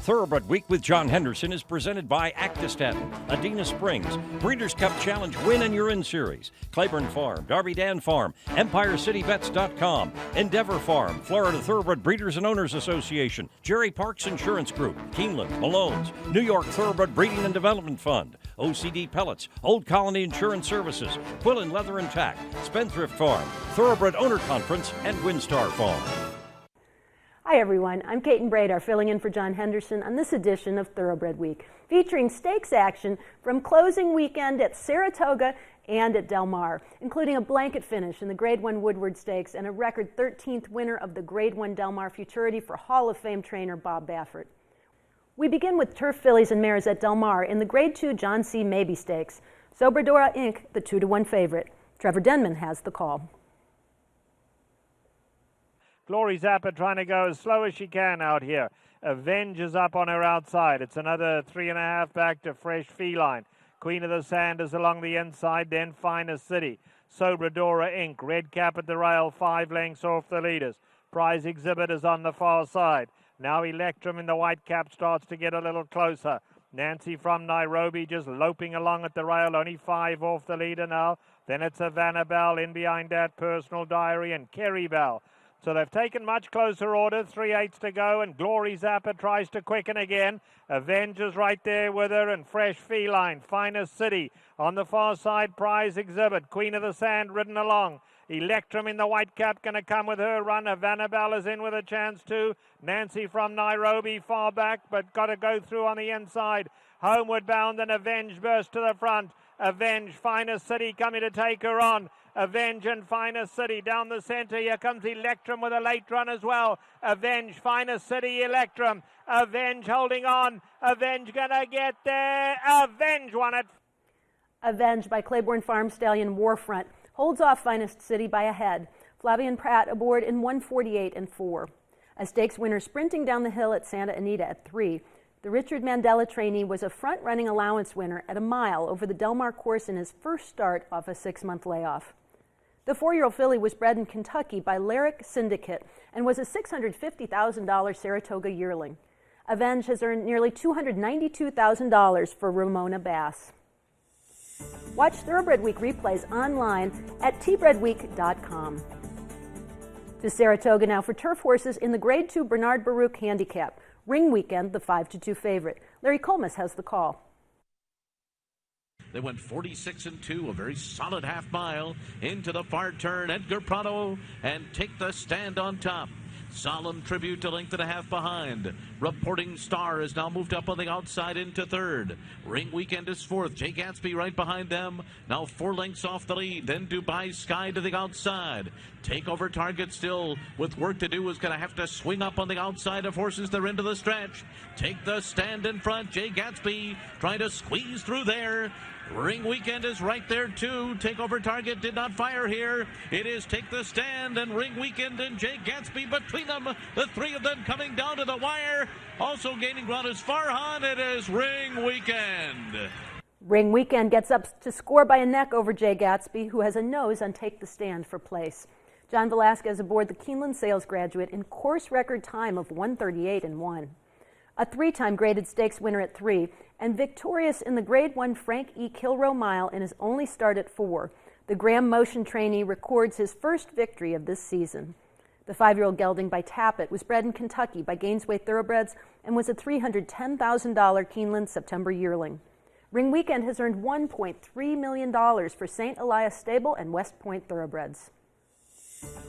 Thoroughbred Week with John Henderson is presented by Actistatin, Adena Springs, Breeders' Cup Challenge Win and You're In Series, Claiborne Farm, Darby Dan Farm, EmpireCityVets.com, Endeavor Farm, Florida Thoroughbred Breeders and Owners Association, Jerry Parks Insurance Group, Keeneland, Malone's, New York Thoroughbred Breeding and Development Fund, OCD Pellets, Old Colony Insurance Services, Quillen Leather and Tack, Spendthrift Farm, Thoroughbred Owner Conference, and Windstar Farm. Hi everyone, I'm Caton Bredar filling in for John Henderson on this edition of Thoroughbred Week, featuring stakes action from closing weekend at Saratoga and at Del Mar, including a blanket finish in the Grade 1 Woodward Stakes and a record 13th winner of the Grade 1 Del Mar Futurity for Hall of Fame trainer Bob Baffert. We begin with turf fillies and mares at Del Mar in the Grade 2 John C. Mabee Stakes. Sobradora Inc., the 2-1 favorite. Trevor Denman has the call. Glory Zappa trying to go as slow as she can out here. Avenge is up on her outside. It's another 3.5 back to Fresh Feline. Queen of the Sand is along the inside, then Finest City. Sobradora Inc., red cap at the rail, 5 lengths off the leaders. Prize Exhibit is on the far side. Now Electrum in the white cap starts to get a little closer. Nancy from Nairobi just loping along at the rail, only 5 off the leader now. Then it's Havana Bell, in behind that Personal Diary and Kerry Bell. So they've taken much closer order, 3/8 to go, and Glory Zappa tries to quicken again. Avenge is right there with her, and Fresh Feline, Finest City. On the far side, Prize Exhibit, Queen of the Sand ridden along. Electrum in the white cap going to come with her run. Havana Bell is in with a chance too. Nancy from Nairobi far back, but got to go through on the inside. Homeward Bound and Avenge burst to the front. Avenge, Finest City coming to take her on. Avenge and Finest City down the center. Here comes Electrum with a late run as well. Avenge, Finest City, Electrum. Avenge holding on. Avenge gonna get there. Avenge won it. Avenge by Claiborne Farm Stallion Warfront holds off Finest City by a head. Flavian Pratt aboard in 1:48 and 4. A stakes winner sprinting down the hill at Santa Anita at 3. The Richard Mandela trainee was a front-running allowance winner at a mile over the Del Mar course in his first start off a 6-month layoff. The 4-year-old filly was bred in Kentucky by Lyric Syndicate and was a $650,000 Saratoga yearling. Avenge has earned nearly $292,000 for Ramona Bass. Watch Thoroughbred Week replays online at tbredweek.com. To Saratoga now for turf horses in the Grade 2 Bernard Baruch Handicap. Ring Weekend, the 5-2 favorite. Larry Colmas has the call. They went 46-2, a very solid half mile into the far turn. Edgar Prado and Take the Stand on top. Solemn Tribute to length and a half behind. Reporting Star is now moved up on the outside into third. Ring Weekend is fourth. Jay Gatsby right behind them. Now 4 lengths off the lead. Then Dubai Sky to the outside. Takeover Target still with work to do is going to have to swing up on the outside of horses that are into the stretch. Take the Stand in front. Jay Gatsby trying to squeeze through there. Ring Weekend is right there too. Takeover Target did not fire here. It is Take the Stand and Ring Weekend and Jay Gatsby between them. The 3 of them coming down to the wire. Also gaining ground is Farhan. It is Ring Weekend. Ring Weekend gets up to score by a neck over Jay Gatsby, who has a nose on Take the Stand for place. John Velasquez aboard the Keeneland Sales Graduate in course record time of 1:38 and 1. A 3-time graded stakes winner at 3, and victorious in the Grade 1 Frank E. Kilroe Mile in his only start at 4. The Graham Motion trainee records his first victory of this season. The 5-year-old gelding by Tappet was bred in Kentucky by Gainesway Thoroughbreds and was a $310,000 Keeneland September yearling. Ring Weekend has earned $1.3 million for St. Elias Stable and West Point Thoroughbreds.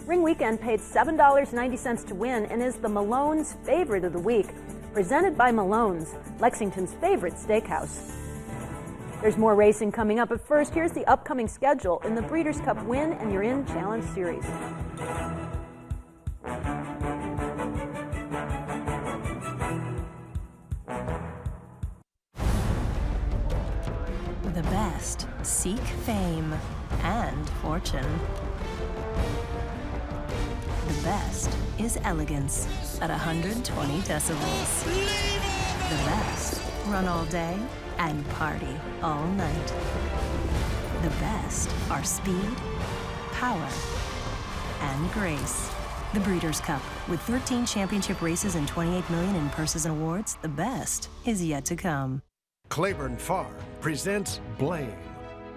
Ring Weekend paid $7.90 to win and is the Malone's favorite of the week, presented by Malone's, Lexington's favorite steakhouse. There's more racing coming up, but first, here's the upcoming schedule in the Breeders' Cup Win and You're In Challenge Series. The best seek fame and fortune. The best is elegance at 120 decibels. The best run all day and party all night. The best are speed, power, and grace. The Breeders' Cup. With 13 championship races and $28 million in purses and awards, the best is yet to come. Claiborne Farm presents Blame,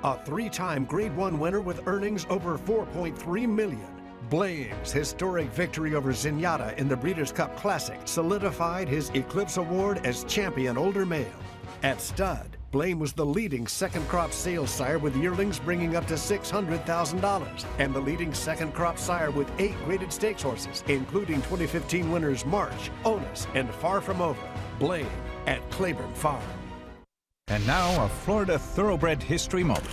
a 3-time Grade 1 winner with earnings over $4.3 million. Blame's historic victory over Zenyatta in the Breeders' Cup Classic solidified his Eclipse Award as champion older male. At stud, Blame was the leading second crop sales sire with yearlings bringing up to $600,000 and the leading second crop sire with 8 graded stakes horses, including 2015 winners March, Onus, and Far From Over. Blame at Claiborne Farm. And now a Florida Thoroughbred history moment.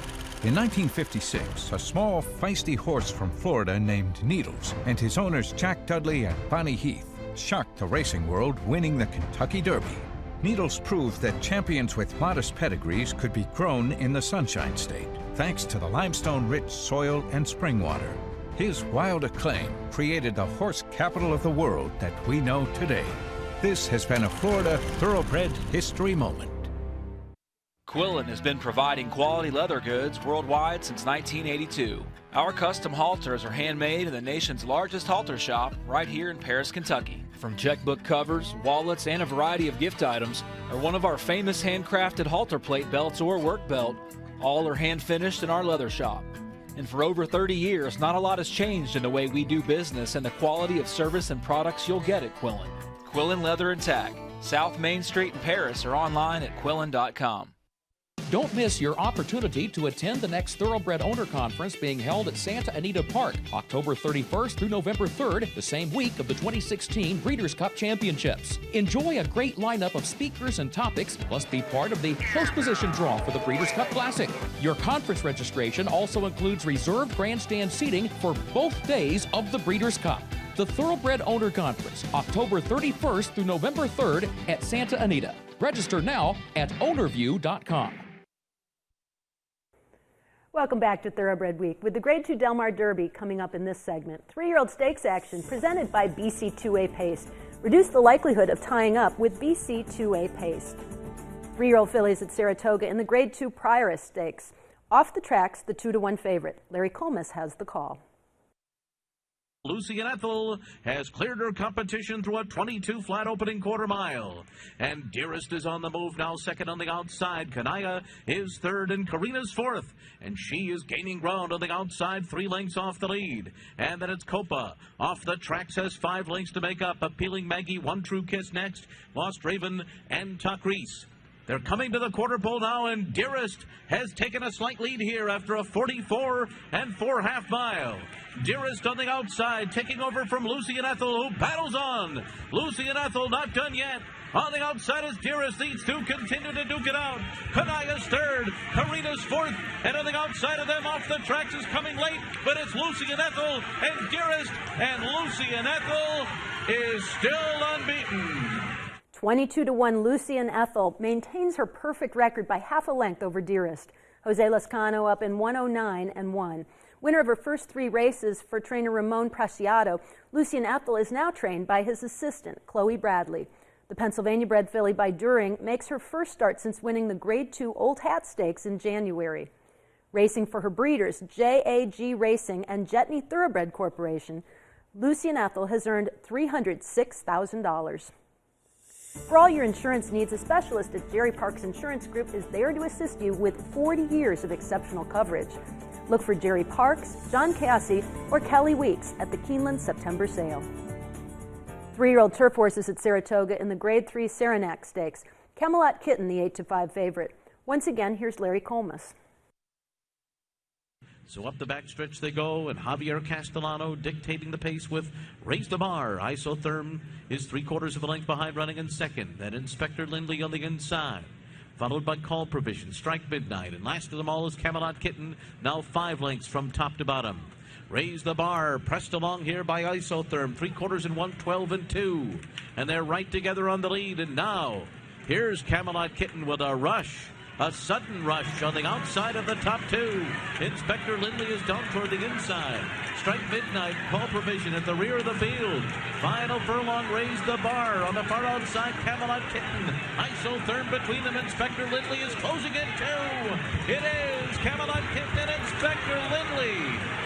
In 1956, a small, feisty horse from Florida named Needles and his owners Jack Dudley and Bonnie Heath shocked the racing world, winning the Kentucky Derby. Needles proved that champions with modest pedigrees could be grown in the Sunshine State, thanks to the limestone-rich soil and spring water. His wild acclaim created the horse capital of the world that we know today. This has been a Florida Thoroughbred history moment. Quillen has been providing quality leather goods worldwide since 1982. Our custom halters are handmade in the nation's largest halter shop right here in Paris, Kentucky. From checkbook covers, wallets, and a variety of gift items, or one of our famous handcrafted halter plate belts or work belt, all are hand finished in our leather shop. And for over 30 years, not a lot has changed in the way we do business and the quality of service and products you'll get at Quillen. Quillen Leather and Tack, South Main Street in Paris, or online at quillen.com. Don't miss your opportunity to attend the next Thoroughbred Owner Conference being held at Santa Anita Park, October 31st through November 3rd, the same week of the 2016 Breeders' Cup Championships. Enjoy a great lineup of speakers and topics, plus be part of the close position draw for the Breeders' Cup Classic. Your conference registration also includes reserved grandstand seating for both days of the Breeders' Cup. The Thoroughbred Owner Conference, October 31st through November 3rd at Santa Anita. Register now at ownerview.com. Welcome back to Thoroughbred Week with the Grade 2 Del Mar Derby coming up in this segment. 3-year-old stakes action presented by BC2A Pace. Reduce the likelihood of tying up with BC2A Pace. 3-year-old fillies at Saratoga in the Grade 2 Prioress Stakes. Off the tracks, the 2-1 favorite. Larry Colmus has the call. Lucy and Ethel has cleared her competition through a 22 flat opening quarter mile. And Dearest is on the move now, second on the outside. Kanaya is third and Karina's fourth. And she is gaining ground on the outside, 3 lengths off the lead. And then it's Copa. Off the tracks has 5 lengths to make up. Appealing Maggie, One True Kiss next. Lost Raven and Takris. They're coming to the quarter pole now, and Dearest has taken a slight lead here after a 44 and 4/2 mile. Dearest on the outside, taking over from Lucy and Ethel, who battles on. Lucy and Ethel not done yet. On the outside is Dearest. These two continue to duke it out. Kanaya's third, Karina's fourth, and on the outside of them off the tracks is coming late, but it's Lucy and Ethel and Dearest, and Lucy and Ethel is still unbeaten. 22-1 Lucy and Ethel maintains her perfect record by half a length over Dearest. Jose Lascano up in 109 and 1. Winner of her first 3 races for trainer Ramon Preciado, Lucy and Ethel is now trained by his assistant, Chloe Bradley. The Pennsylvania-bred filly by During makes her first start since winning the Grade 2 Old Hat Stakes in January. Racing for her breeders, JAG Racing and Jetney Thoroughbred Corporation, Lucy and Ethel has earned $306,000. For all your insurance needs, a specialist at Jerry Parks Insurance Group is there to assist you with 40 years of exceptional coverage. Look for Jerry Parks, John Cassie, or Kelly Weeks at the Keeneland September sale. 3-year-old turf horses at Saratoga in the Grade 3 Saranac Stakes. Camelot Kitten, the 8-5 favorite. Once again, here's Larry Colmus. So up the backstretch they go, and Javier Castellano dictating the pace with Raise the Bar. Isotherm is 3/4 of a length behind, running in second. Then Inspector Lindley on the inside, followed by Call Provision, Strike Midnight, and last of them all is Camelot Kitten, now 5 lengths from top to bottom. Raise the Bar, pressed along here by Isotherm, 3/4 and 1, 12 and 2. And they're right together on the lead, and now here's Camelot Kitten with a rush. A sudden rush on the outside of the top two. Inspector Lindley is down toward the inside. Strike Midnight, Paul Provision at the rear of the field. Final furlong raised the bar on the far outside. Camelot Kitten. ISO third between them. Inspector Lindley is closing in too. It is Camelot Kitten and Inspector Lindley.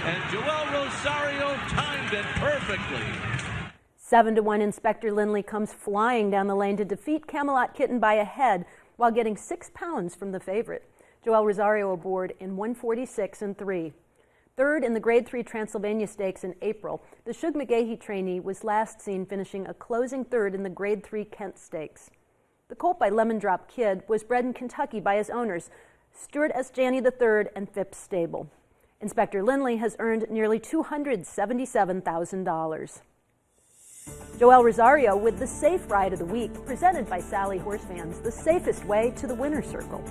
And Joel Rosario timed it perfectly. 7-1 Inspector Lindley comes flying down the lane to defeat Camelot Kitten by a head while getting 6 pounds from the favorite. Joel Rosario aboard in 146-3. Third in the Grade 3 Transylvania Stakes in April, the Shug McGahee trainee was last seen finishing a closing third in the Grade 3 Kent Stakes. The colt by Lemon Drop Kid was bred in Kentucky by his owners, Stuart S. Janney III and Phipps Stable. Inspector Lindley has earned nearly $277,000. Joel Rosario with the Safe Ride of the Week, presented by Sally Horse Fans, the safest way to the winner's circle.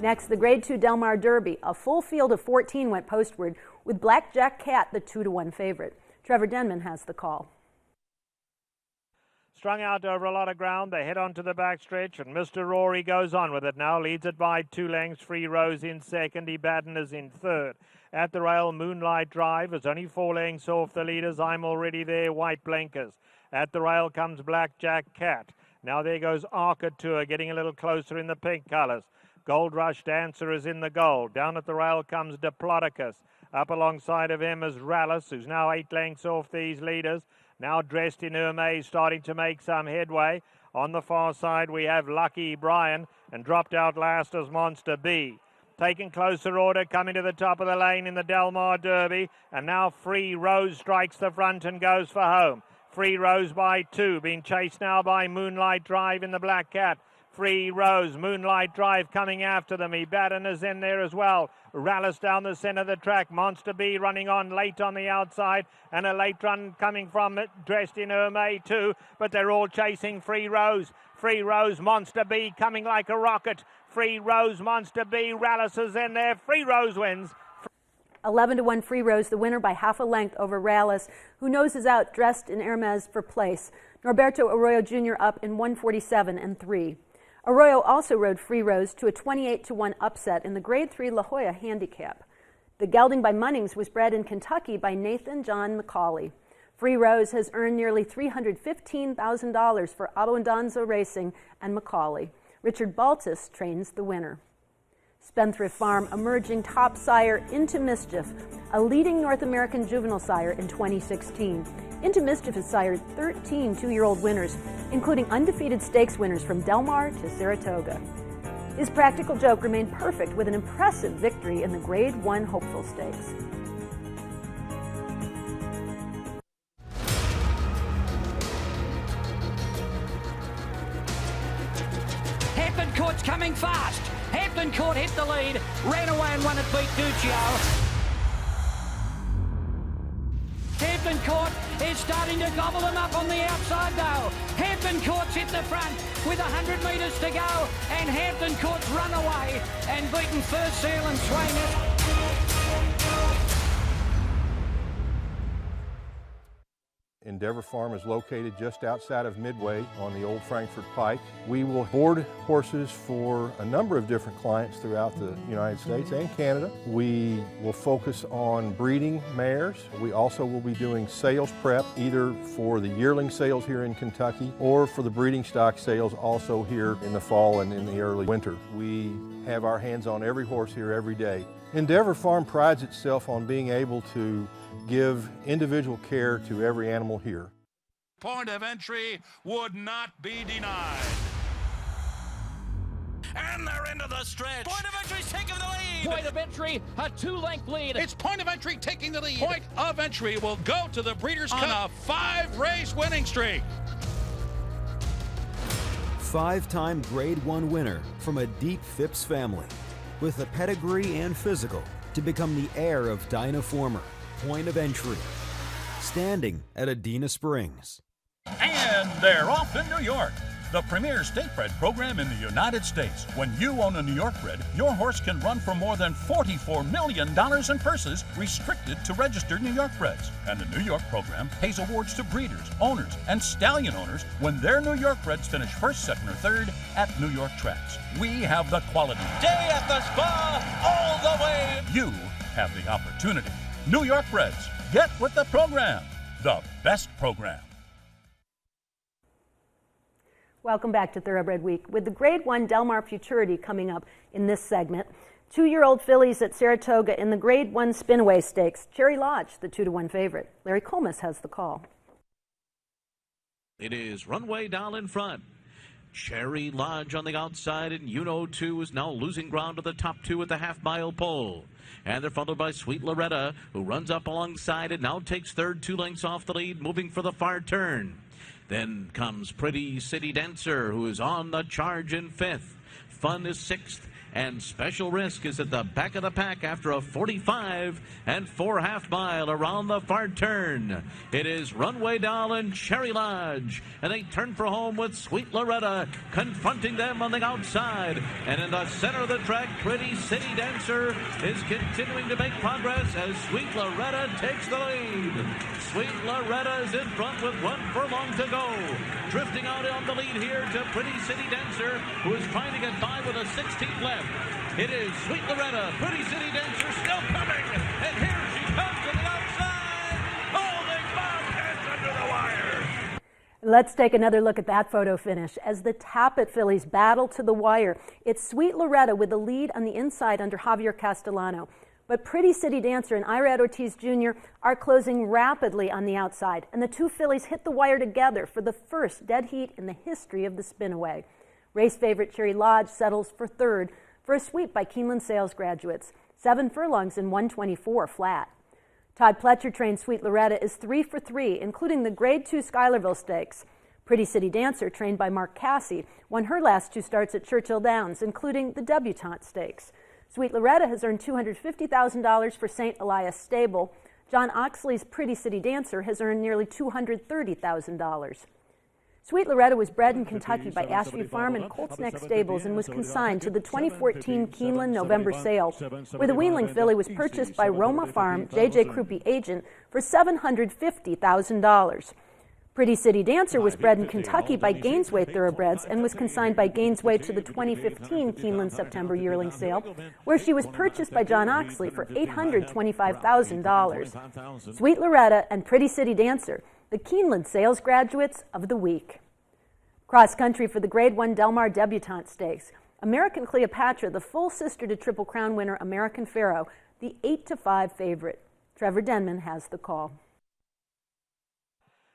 Next, the Grade 2 Del Mar Derby. A full field of 14 went postward, with Blackjack Cat the 2-1 favorite. Trevor Denman has the call. Strung out over a lot of ground, they head onto the backstretch, and Mr. Rory goes on with it now, leads it by 2 lengths. Free Rose in second, Ibadan is in third. At the rail, Moonlight Drive is only 4 lengths off the leaders. I'm Already There, White Blinkers. At the rail comes Blackjack Cat. Now there goes Arcatour, getting a little closer in the pink colours. Gold Rush Dancer is in the gold. Down at the rail comes Diplodocus. Up alongside of him is Rallis, who's now 8 lengths off these leaders. Now Dressed in Hermes, starting to make some headway. On the far side, we have Lucky Brian, and dropped out last as Monster B. Taking closer order, coming to the top of the lane in the Del Mar Derby. And now Free Rose strikes the front and goes for home. Free Rose by 2, being chased now by Moonlight Drive in the Black Cat. Free Rose, Moonlight Drive coming after them. Ibadan is in there as well. Rallis down the centre of the track. Monster B running on late on the outside. And a late run coming from it, Dressed in Hermes too. But they're all chasing Free Rose. Free Rose, Monster B coming like a rocket. Free Rose, Monster B, Rallis is in there. Free Rose wins. 11-1 Free Rose, the winner by half a length over Rallis, who noses out Dressed in Hermes for place. Norberto Arroyo Jr. up in 147-3. Arroyo also rode Free Rose to a 28-1 upset in the Grade 3 La Jolla Handicap. The gelding by Munnings was bred in Kentucky by Nathan John McCauley. Free Rose has earned nearly $315,000 for Abundanza Racing and McCauley. Richard Baltus trains the winner. Spendthrift Farm emerging top sire Into Mischief, a leading North American juvenile sire in 2016. Into Mischief has sired 13 two-year-old winners, including undefeated stakes winners from Del Mar to Saratoga. His practical joke remained perfect with an impressive victory in the Grade 1 Hopeful Stakes. Hampton Court's coming fast. Hampton Court hit the lead, ran away and won it, beat Duccio. Hampton Court is starting to gobble them up on the outside though. Hampton Court's hit the front with 100 metres to go, and Hampton Court's run away and beaten First Seal and Swainers. Endeavor Farm is located just outside of Midway on the Old Frankfort Pike. We will board horses for a number of different clients throughout the United States and Canada. We will focus on breeding mares. We also will be doing sales prep, either for the yearling sales here in Kentucky or for the breeding stock sales also here in the fall and in the early winter. We have our hands on every horse here every day. Endeavor Farm prides itself on being able to give individual care to every animal here. Point of entry would not be denied. And they're into the stretch. Point of entry's taking the lead. Point of entry, a 2-length lead. It's Point of Entry taking the lead. Point of Entry will go to the Breeders' Cup on a 5-race winning streak. 5-time Grade 1 winner from a deep Phipps family, with the pedigree and physical to become the heir of Dynaformer. Point of Entry, standing at Adena Springs. And they're off in New York. the premier statebred program in the United States. When you own a New York bred, your horse can run for more than $44 million in purses restricted to registered New York breds. And the New York program pays awards to breeders, owners, and stallion owners when their New York breds finish first, second, or third at New York tracks. We have the quality. Day at the spa, all the way. You have the opportunity. New York breds, get with the program. The best program. Welcome back to Thoroughbred Week. With the Grade 1 Del Mar Futurity coming up in this segment, 2-year-old fillies at Saratoga in the Grade 1 Spinaway Stakes. Cherry Lodge, the 2-1 favorite. Larry Colmus has the call. It is Runway Doll in front. Cherry Lodge on the outside, and Uno 2 is now losing ground to the top two at the half-mile pole. And they're followed by Sweet Loretta, who runs up alongside and now takes third, 2 lengths off the lead, moving for the far turn. Then comes Pretty City Dancer, who is on the charge in 5th. Fun is 6th, and Special Risk is at the back of the pack after a 45 and 4 half-mile around the far turn. It is Runway Doll and Cherry Lodge, and they turn for home with Sweet Loretta confronting them on the outside. And in the center of the track, Pretty City Dancer is continuing to make progress as Sweet Loretta takes the lead. Sweet Loretta is in front with 1 furlong to go. Drifting out on the lead here to Pretty City Dancer, who is trying to get by with a 16th left. It is Sweet Loretta, Pretty City Dancer still coming, and here she comes to the outside, holding Bobcats under the wire. Let's take another look at that photo finish. As the Tappet fillies battle to the wire, it's Sweet Loretta with the lead on the inside under Javier Castellano. But Pretty City Dancer and Irad Ortiz Jr. are closing rapidly on the outside, and the two fillies hit the wire together for the first dead heat in the history of the Spinaway. Race favorite Cherry Lodge settles for third for a sweep by Keeneland sales graduates, 7 furlongs in 124 flat. Todd Pletcher trained Sweet Loretta is 3 for 3, including the Grade 2 Schuylerville Stakes. Pretty City Dancer, trained by Mark Cassie, won her last 2 starts at Churchill Downs, including the Debutante Stakes. Sweet Loretta has earned $250,000 for St. Elias Stable. John Oxley's Pretty City Dancer has earned nearly $230,000. Sweet Loretta was bred in Kentucky by Ashview Farm and Colts Neck Stables and was consigned to the 2014 Keeneland November sale, where the weanling filly was purchased by Roma Farm, J.J. Krupe agent, for $750,000. Pretty City Dancer was bred in Kentucky by Gainesway Thoroughbreds and was consigned by Gainesway to the 2015 Keeneland September yearling sale, where she was purchased by John Oxley for $825,000. Sweet Loretta and Pretty City Dancer, the Keeneland sales graduates of the week. Cross country for the Grade 1 Del Mar Debutante Stakes. American Cleopatra, the full sister to Triple Crown winner American Pharaoh, the 8-5 favorite. Trevor Denman has the call.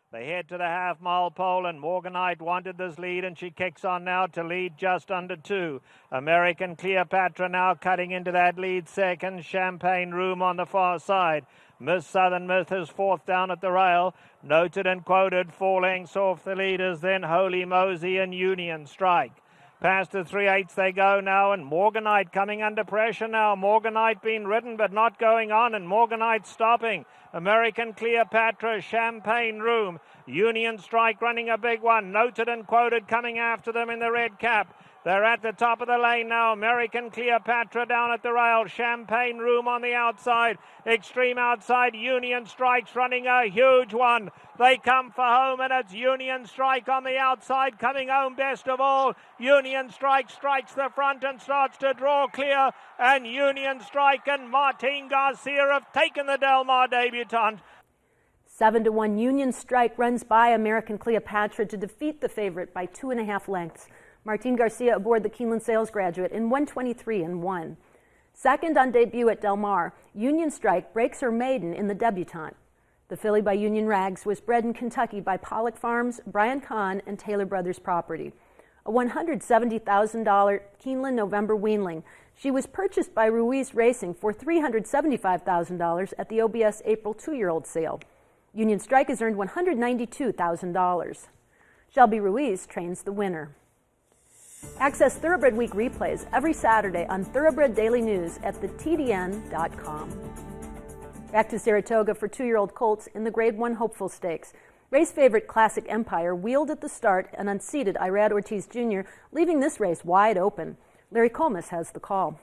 They head to the half-mile pole, and Morganite wanted this lead, and she kicks on now to lead just under 2. American Cleopatra now cutting into that lead second. Champagne Room on the far side. Miss Southern Myth is 4th down at the rail. Noted and quoted, 4 lengths off the leaders, then Holy Mosey and Union Strike. Past the 3/8 they go now, and Morganite coming under pressure now. Morganite being ridden but not going on, and Morganite stopping. American Cleopatra, Champagne Room, Union Strike running a big one. Noted and quoted coming after them in the red cap. They're at the top of the lane now. American Cleopatra down at the rail. Champagne Room on the outside. Extreme outside. Union Strike's running a huge one. They come for home, and it's Union Strike on the outside coming home best of all. Union Strike strikes the front and starts to draw clear. And Union Strike and Martin Garcia have taken the Del Mar debutante. 7-1 Union Strike runs by American Cleopatra to defeat the favorite by 2.5 lengths. Martin Garcia aboard the Keeneland sales graduate in 123-1. Second on debut at Del Mar, Union Strike breaks her maiden in the debutante. The filly by Union Rags was bred in Kentucky by Pollock Farms, Brian Kahn, and Taylor Brothers Property. A $170,000 Keeneland November weanling, she was purchased by Ruiz Racing for $375,000 at the OBS April 2-year-old sale. Union Strike has earned $192,000. Shelby Ruiz trains the winner. Access Thoroughbred Week replays every Saturday on Thoroughbred Daily News at thetdn.com. Back to Saratoga for 2-year-old colts in the Grade 1 Hopeful Stakes. Race favorite Classic Empire wheeled at the start and unseated Irad Ortiz Jr., leaving this race wide open. Larry Comas has the call.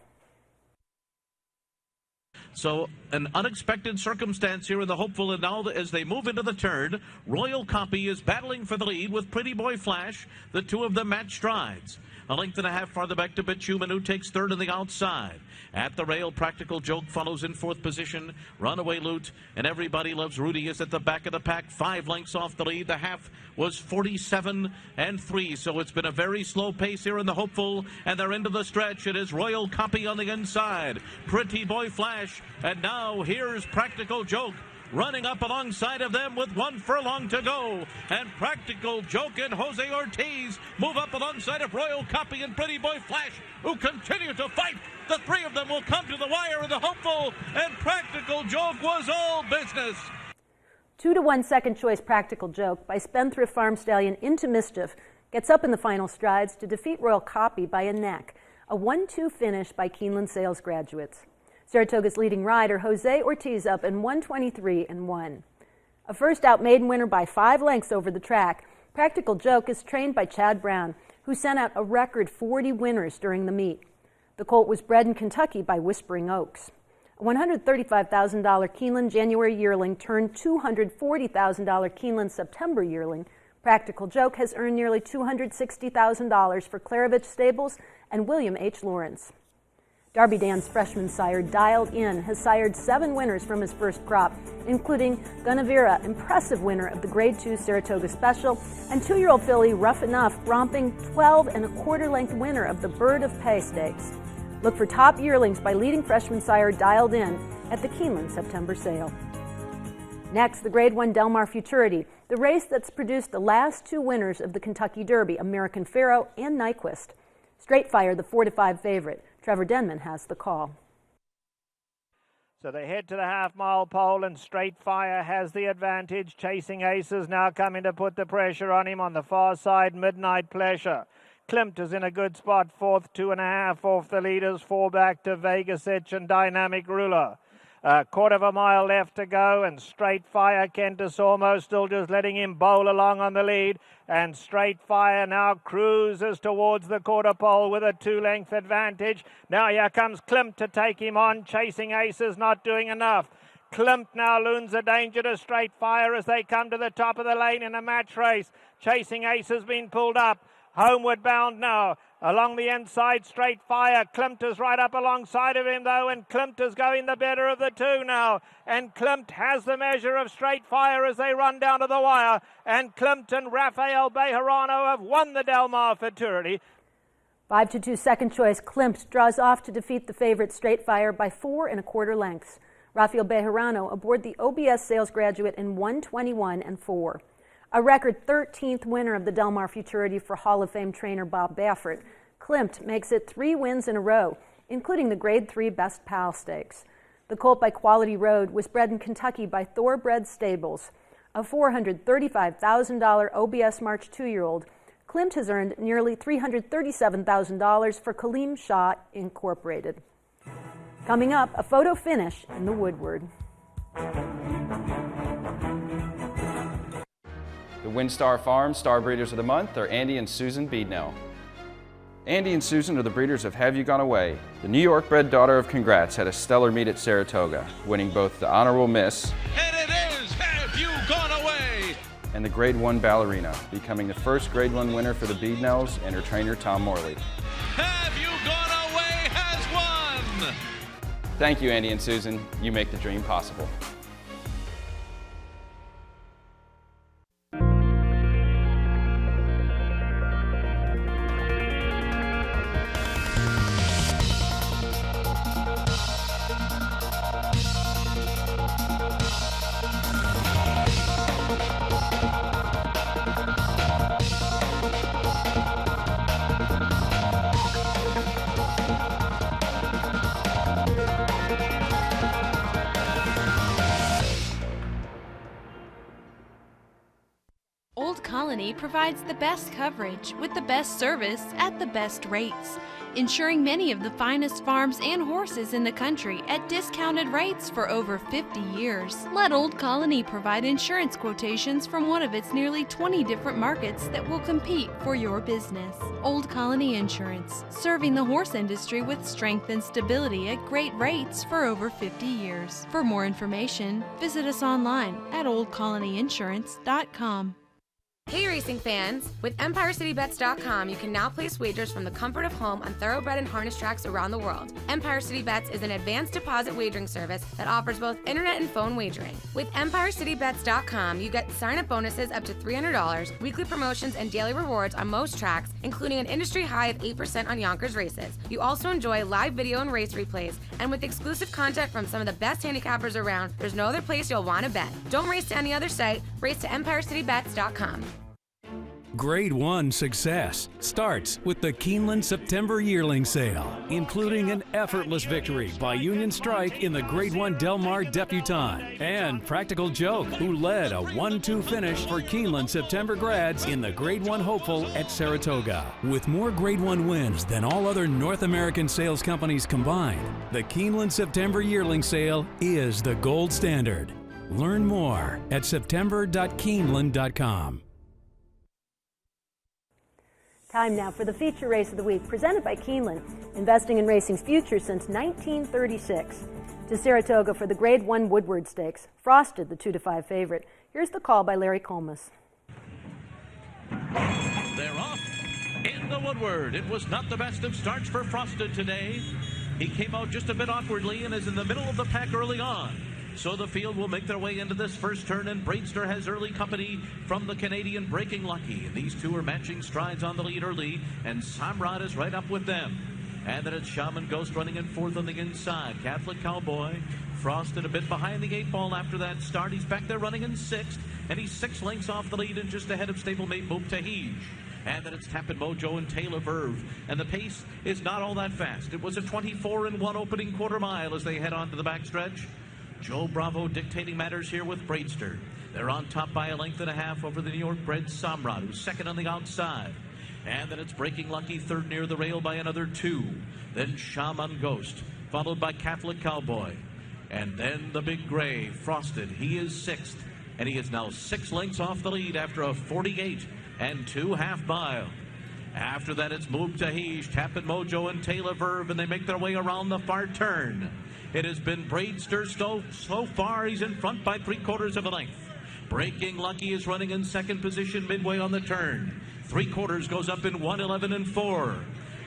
So an unexpected circumstance here in the hopeful, and now as they move into the turn, Royal Copy is battling for the lead with Pretty Boy Flash. The two of them match strides. A length and a half farther back to Bitumen, who takes third on the outside. At the rail, Practical Joke follows in fourth position. Runaway Loot and Everybody Loves Rudy is at the back of the pack, 5 lengths off the lead. The half was 47-3, so it's been a very slow pace here in the hopeful, and they're into the stretch. It is Royal Copy on the inside, Pretty Boy Flash, and now here's Practical Joke running up alongside of them with 1 furlong to go. And Practical Joke and Jose Ortiz move up alongside of Royal Copy and Pretty Boy Flash, who continue to fight. The three of them will come to the wire in the hopeful, and Practical Joke was all business. 2-1 second choice Practical Joke by Spendthrift Farm Stallion Into Mischief gets up in the final strides to defeat Royal Copy by a neck. A 1-2 finish by Keeneland Sales graduates. Saratoga's leading rider, Jose Ortiz, up in 123-1. A first out maiden winner by 5 lengths over the track, Practical Joke is trained by Chad Brown, who sent out a record 40 winners during the meet. The colt was bred in Kentucky by Whispering Oaks. A $135,000 Keeneland January yearling turned $240,000 Keeneland September yearling. Practical Joke has earned nearly $260,000 for Clarovich Stables and William H. Lawrence. Darby Dan's freshman sire, Dialed In, has sired 7 winners from his first crop, including Guinevere, impressive winner of the Grade 2 Saratoga Special, and 2-year-old filly Rough Enough, romping 12 1/4 length winner of the Bird of Pay Stakes. Look for top yearlings by leading freshman sire Dialed In at the Keeneland September sale. Next, the Grade 1 Del Mar Futurity, the race that's produced the last 2 winners of the Kentucky Derby, American Pharoah and Nyquist. Straight Fire, the 4-5 favorite. Trevor Denman has the call. So they head to the half-mile pole, and Straight Fire has the advantage. Chasing Aces now coming to put the pressure on him on the far side. Midnight Pleasure. Klimt is in a good spot, 4th, 2.5 off the leaders, 4 back to Vegas Itch and Dynamic Ruler. A 1/4 mile left to go, and Straight Fire, Kentis almost still just letting him bowl along on the lead, and Straight Fire now cruises towards the quarter pole with a 2-length advantage. Now here comes Klimt to take him on. Chasing Aces not doing enough. Klimt now looms a danger to Straight Fire as they come to the top of the lane in a match race. Chasing Ace has been pulled up. Homeward bound now. Along the inside, Straight Fire. Klimt is right up alongside of him, though, and Klimt is going the better of the two now. And Klimt has the measure of Straight Fire as they run down to the wire. And Klimt and Rafael Bejarano have won the Del Mar Futurity. 5-2 second choice, Klimt draws off to defeat the favorite Straight Fire by 4 1/4 lengths. Rafael Bejarano aboard the OBS Sales graduate in 121-4. A record 13th winner of the Del Mar Futurity for Hall of Fame trainer Bob Baffert. Klimt makes it 3 wins in a row, including the Grade 3 Best Pal Stakes. The colt by Quality Road was bred in Kentucky by Thoroughbred Stables. A $435,000 OBS March 2-year-old, Klimt has earned nearly $337,000 for Kaleem Shah Incorporated. Coming up, a photo finish in the Woodward. The WinStar Farm Star Breeders of the Month are Andy and Susan Beednell. Andy and Susan are the breeders of Have You Gone Away? The New York bred daughter of Congrats had a stellar meet at Saratoga, winning both the Honorable Miss And it is Have You Gone Away? and the Grade 1 Ballerina, becoming the first Grade 1 winner for the Beednells and her trainer Tom Morley. Have You Gone Away has won! Thank you, Andy and Susan. You make the dream possible. Colony provides the best coverage with the best service at the best rates, insuring many of the finest farms and horses in the country at discounted rates for over 50 years. Let Old Colony provide insurance quotations from one of its nearly 20 different markets that will compete for your business. Old Colony Insurance, serving the horse industry with strength and stability at great rates for over 50 years. For more information, visit us online at oldcolonyinsurance.com. Hey racing fans! With EmpireCityBets.com, you can now place wagers from the comfort of home on thoroughbred and harness tracks around the world. Empire City Bets is an advanced deposit wagering service that offers both internet and phone wagering. With EmpireCityBets.com, you get sign-up bonuses up to $300, weekly promotions, and daily rewards on most tracks, including an industry high of 8% on Yonkers races. You also enjoy live video and race replays, and with exclusive content from some of the best handicappers around, there's no other place you'll want to bet. Don't race to any other site, race to EmpireCityBets.com. Grade 1 success starts with the Keeneland September Yearling Sale, including an effortless victory by Union Strike in the Grade 1 Del Mar Debutante, and Practical Joke, who led a 1-2 finish for Keeneland September grads in the Grade 1 Hopeful at Saratoga. With more Grade 1 wins than all other North American sales companies combined, the Keeneland September Yearling Sale is the gold standard. Learn more at september.keeneland.com. Time now for the feature race of the week, presented by Keeneland, investing in racing's future since 1936. To Saratoga for the Grade 1 Woodward Stakes, Frosted, the 2-5 favorite. Here's the call by Larry Colmus. They're off in the Woodward. It was not the best of starts for Frosted today. He came out just a bit awkwardly and is in the middle of the pack early on. So the field will make their way into this first turn, and Bradester has early company from the Canadian Breaking Lucky. And these two are matching strides on the lead early, and Samrad is right up with them. And then it's Shaman Ghost running in fourth on the inside. Catholic Cowboy, Frosted a bit behind the 8-ball after that start. He's back there running in sixth, and he's 6 lengths off the lead and just ahead of stablemate Mubtahij. And then it's Tappan Mojo and Taylor Verve. And the pace is not all that fast. It was a 24-1 opening quarter mile as they head on to the backstretch. Joe Bravo dictating matters here with Bradester. They're on top by a length and a half over the New York bred Samrad, who's second on the outside. And then it's Breaking Lucky third near the rail by another 2. Then Shaman Ghost, followed by Catholic Cowboy. And then the Big Gray, Frosted. He is sixth, and he is now 6 lengths off the lead after a 48-2 half mile. After that, it's Mubtahij, Tappan Mojo, and Taylor Verve, and they make their way around the far turn. It has been Bradester so far. He's in front by 3/4 of a length. Breaking Lucky is running in second position midway on the turn. 3/4 goes up in 1:11.4.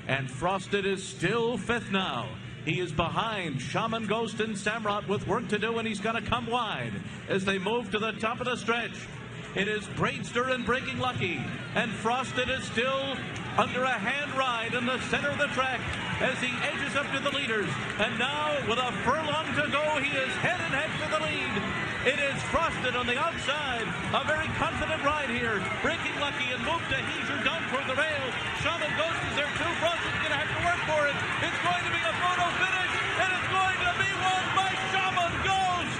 And Frosted is still fifth now. He is behind Shaman Ghost and Samrad with work to do, and he's going to come wide as they move to the top of the stretch. It is Bradester and Breaking Lucky, and Frosted is still under a hand ride in the center of the track as he edges up to the leaders. And now, with a furlong to go, he is head and head for the lead. It is Frosted on the outside. A very confident ride here. Breaking Lucky and Mubtahij are down toward the rail. Shaman Ghost is there too. Frosted's going to have to work for it. It's going to be a photo finish, and it's going to be won by Shaman Ghost.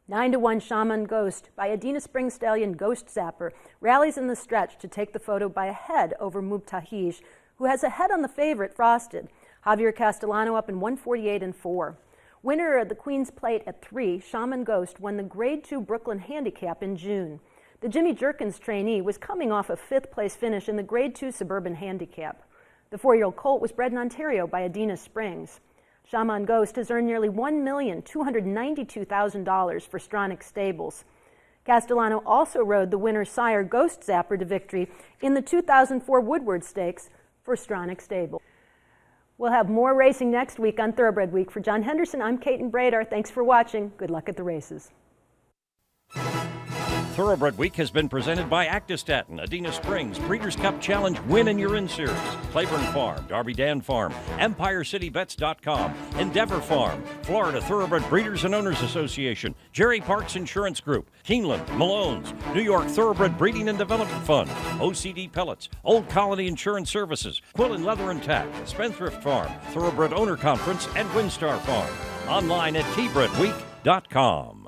9-1 Shaman Ghost by Adena Springs stallion Ghost Zapper rallies in the stretch to take the photo by a head over Mubtahij, who has a head on the favorite Frosted. Javier Castellano up in 148.4. Winner of the Queen's Plate at 3, Shaman Ghost won the Grade 2 Brooklyn Handicap in June. The Jimmy Jerkins trainee was coming off a 5th place finish in the Grade 2 Suburban Handicap. The 4-year-old colt was bred in Ontario by Adena Springs. Shaman Ghost has earned nearly $1,292,000 for Stronach Stables. Castellano also rode the winner's sire Ghost Zapper to victory in the 2004 Woodward Stakes for Stronach Stables. We'll have more racing next week on Thoroughbred Week. For John Henderson, I'm Caton Bredar. Thanks for watching. Good luck at the races. Thoroughbred Week has been presented by Actistatin, Adena Springs, Breeders' Cup Challenge Win in Your In Series, Claiborne Farm, Darby Dan Farm, EmpireCityBets.com, Endeavor Farm, Florida Thoroughbred Breeders and Owners Association, Jerry Parks Insurance Group, Keeneland, Malone's, New York Thoroughbred Breeding and Development Fund, OCD Pellets, Old Colony Insurance Services, Quillen Leather and Tack, Spendthrift Farm, Thoroughbred Owner Conference, and Windstar Farm. Online at tbredweek.com.